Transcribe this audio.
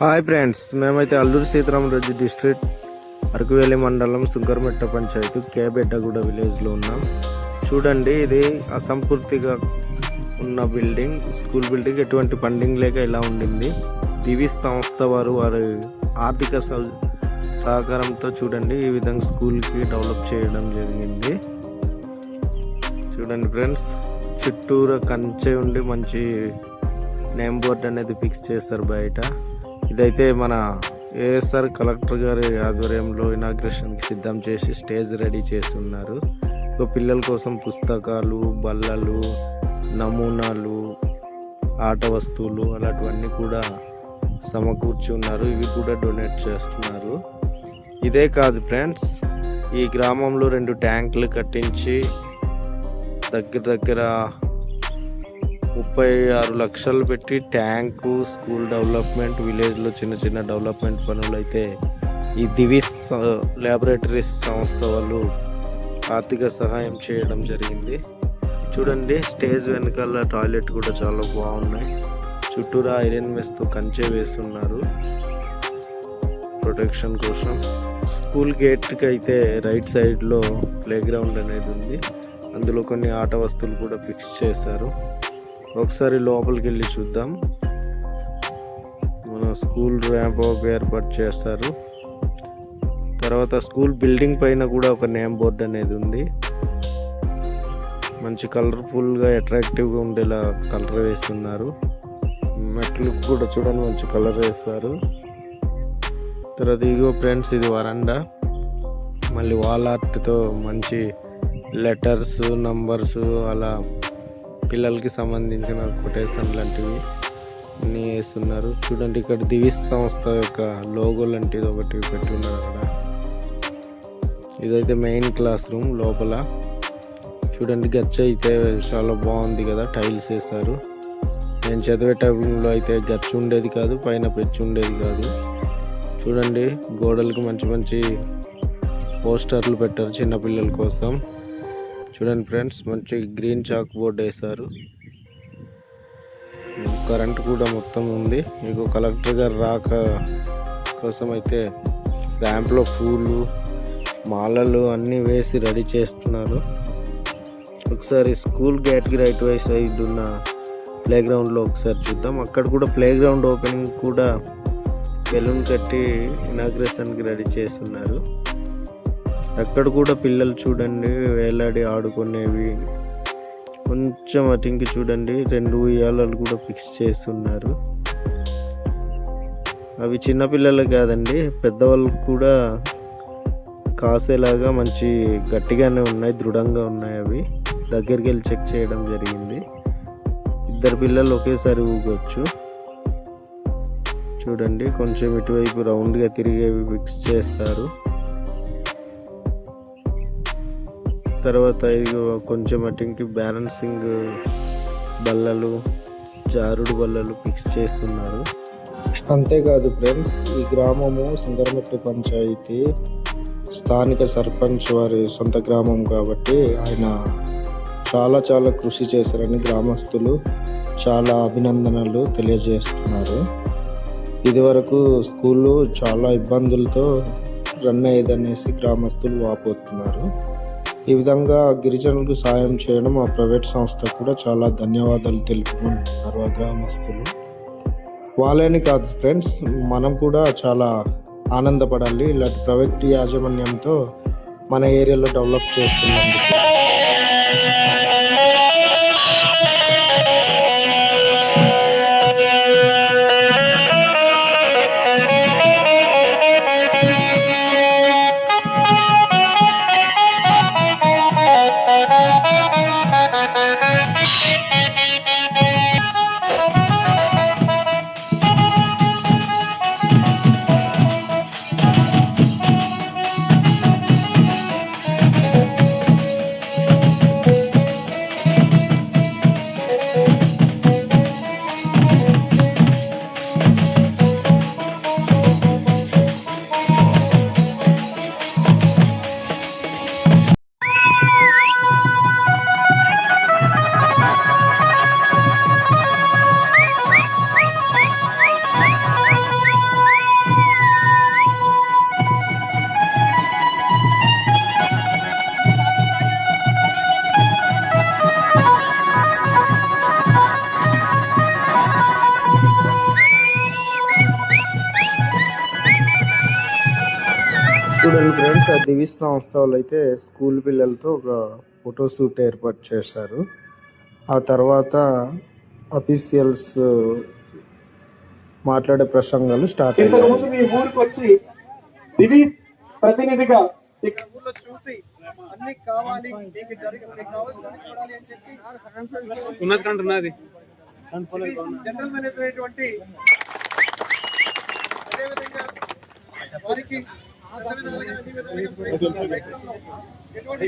Hi friends, మేమైతే Alluri Sitaramaraju district Araku Valley మండలం సుంకరమెట్ట పంచాయతీ కేబెడ్డగూడ విలేజ్లో ఉన్నాం. చూడండి, ఇది అసంపూర్తిగా ఉన్న బిల్డింగ్, స్కూల్ బిల్డింగ్. ఎటువంటి ఫండింగ్ లేక ఇలా ఉండింది. దివిస్ సంస్థ వారి ఆర్థిక సహకారంతో చూడండి ఈ విధంగా స్కూల్కి డెవలప్ చేయడం జరిగింది. చూడండి ఫ్రెండ్స్, చుట్టూరా కంచె ఉండి మంచి నేమ్ బోర్డ్ అనేది ఫిక్స్ చేస్తారు బయట. ఇదైతే మన ఏఎస్ఆర్ కలెక్టర్ గారి ఆధ్వర్యంలో ఇనాగ్రేషన్కి సిద్ధం చేసి స్టేజ్ రెడీ చేసి ఉన్నారు. పిల్లల కోసం పుస్తకాలు, బల్లలు, నమూనాలు, ఆట వస్తువులు అలాంటివన్నీ కూడా సమకూర్చి ఉన్నారు. ఇవి కూడా డొనేట్ చేస్తున్నారు. ఇదే కాదు ఫ్రెండ్స్, ఈ గ్రామంలో 2 ట్యాంకులు కట్టించి దగ్గర 36 లక్షలు పెట్టి ట్యాంకు, స్కూల్ డెవలప్మెంట్, విలేజ్లో చిన్న డెవలప్మెంట్ పనులు అయితే ఈ దివిస్ ల్యాబొరేటరీస్ సంస్థ వాళ్ళు ఆర్థిక సహాయం చేయడం జరిగింది. చూడండి, స్టేజ్ వెనకాల టాయిలెట్ కూడా చాలా బాగున్నాయి. చుట్టూరా ఐరన్ మెస్తో కంచె వేస్తున్నారు ప్రొటెక్షన్ కోసం. స్కూల్ గేట్కి అయితే రైట్ సైడ్లో ప్లే గ్రౌండ్ అనేది ఉంది. అందులో కొన్ని ఆట వస్తువులు కూడా ఫిక్స్ చేశారు. ఒకసారి లోపలికి వెళ్ళి చూద్దాం. మన స్కూల్ ర్యాంప్ వాక్ ఏర్పాటు చేస్తారు. తర్వాత స్కూల్ బిల్డింగ్ పైన కూడా ఒక నేమ్ బోర్డ్ అనేది ఉంది. మంచి కలర్ఫుల్గా అట్రాక్టివ్గా ఉండేలా కలర్ వేస్తున్నారు. మెట్లు కూడా చూడండి, మంచి కలర్ వేస్తారు. తర్వాత ఇగో ఫ్రెండ్స్, ఇది వరండా. మళ్ళీ వాల్ ఆర్ట్తో మంచి లెటర్స్, నంబర్స్, అలా పిల్లలకి సంబంధించిన కొటేషన్ లాంటివి అన్నీ వేస్తున్నారు. చూడండి, ఇక్కడ దివిస్ సంస్థ యొక్క లోగో లాంటిది ఒకటి పెట్టి ఉన్నారు అక్కడ. ఇదైతే మెయిన్ క్లాస్ రూమ్ లోపల. చూడండి, గచ్చ అయితే చాలా బాగుంది కదా, టైల్స్ వేశారు. నేను చదివే టైంలో అయితే గచ్చ ఉండేది కాదు, పైన పెచ్చు ఉండేది కాదు. చూడండి, గోడలకు మంచి పోస్టర్లు పెట్టారు చిన్నపిల్లల కోసం. చూడండి ఫ్రెండ్స్, మంచి గ్రీన్ చాక్ బోర్డ్ వేశారు. కరెంట్ కూడా మొత్తం ఉంది. మీకు కలెక్టర్ గారు రాక కోసం అయితే ర్యాంప్లో పూలు, మాలలు అన్నీ వేసి రెడీ చేస్తున్నారు. ఒకసారి స్కూల్ గేట్కి రైట్ వై సైడ్ ఉన్న ప్లే గ్రౌండ్లో ఒకసారి చూద్దాం. అక్కడ కూడా ప్లే గ్రౌండ్ ఓపెనింగ్ కూడా బెలూన్ కట్టి ఇనాగ్రేషన్కి రెడీ చేస్తున్నారు. అక్కడ కూడా పిల్లలు చూడండి వేలాడి ఆడుకునేవి. కొంచెం అటింకి చూడండి 2 ఉయ్యాలలు కూడా ఫిక్స్ చేస్తున్నారు. అవి చిన్నపిల్లలు కాదండి, పెద్దవాళ్ళకు కూడా కాసేలాగా మంచి గట్టిగానే ఉన్నాయి, దృఢంగా ఉన్నాయి. అవి దగ్గరికి వెళ్ళి చెక్ చేయడం జరిగింది. 2 పిల్లలు ఒకేసారి ఊగొచ్చు. చూడండి, కొంచెం ఇటువైపు రౌండ్గా తిరిగేవి ఫిక్స్ చేస్తారు. తర్వాత ఇది కొంచెం అటింకి బ్యాలెన్సింగ్ బల్లలు, జారుడు బల్లలు ఫిక్స్ చేస్తున్నారు. అంతేకాదు ఫ్రెండ్స్, ఈ గ్రామము సుంకరమెట్ట పంచాయతీ స్థానిక సర్పంచ్ వారి సొంత గ్రామం కాబట్టి ఆయన చాలా కృషి చేశారని గ్రామస్తులు చాలా అభినందనలు తెలియజేస్తున్నారు. ఇదివరకు స్కూళ్ళు చాలా ఇబ్బందులతో రన్ అయ్యేదనేసి గ్రామస్తులు వాపోతున్నారు. ఈ విధంగా గిరిజనులకు సాయం చేయడం ఆ ప్రైవేట్ సంస్థ కూడా చాలా ధన్యవాదాలు తెలుపుకుంటున్నారు ఆ గ్రామస్తులు. వాళ్ళని కాదు ఫ్రెండ్స్, మనం కూడా చాలా ఆనందపడాలి ఇలాంటి ప్రైవేట్ యాజమాన్యంతో మన ఏరియాలో డెవలప్ చేస్తున్నందుకు. చూడండి ఫ్రెండ్స్, ఆ దివిస్ సంస్థ వాళ్ళు అయితే స్కూల్ పిల్లలతో ఒక ఫోటో షూట్ ఏర్పాటు చేశారు. ఆ తర్వాత అఫీషియల్స్ మాట్లాడే ప్రసంగాలు స్టార్ట్ అయ్యాయి. మీ ఊరికి వచ్చి దివిస్ ప్రతినిధిగా ఇక్కడ ఊర్లో చూసి అన్ని కావాలి మీకు కావాల్సిన చూడాలి అని చెప్పి ఉన్నది జనరల్ మేనేజర్ అయినటువంటి అదేవిధంగా వారికి ఎటువంటి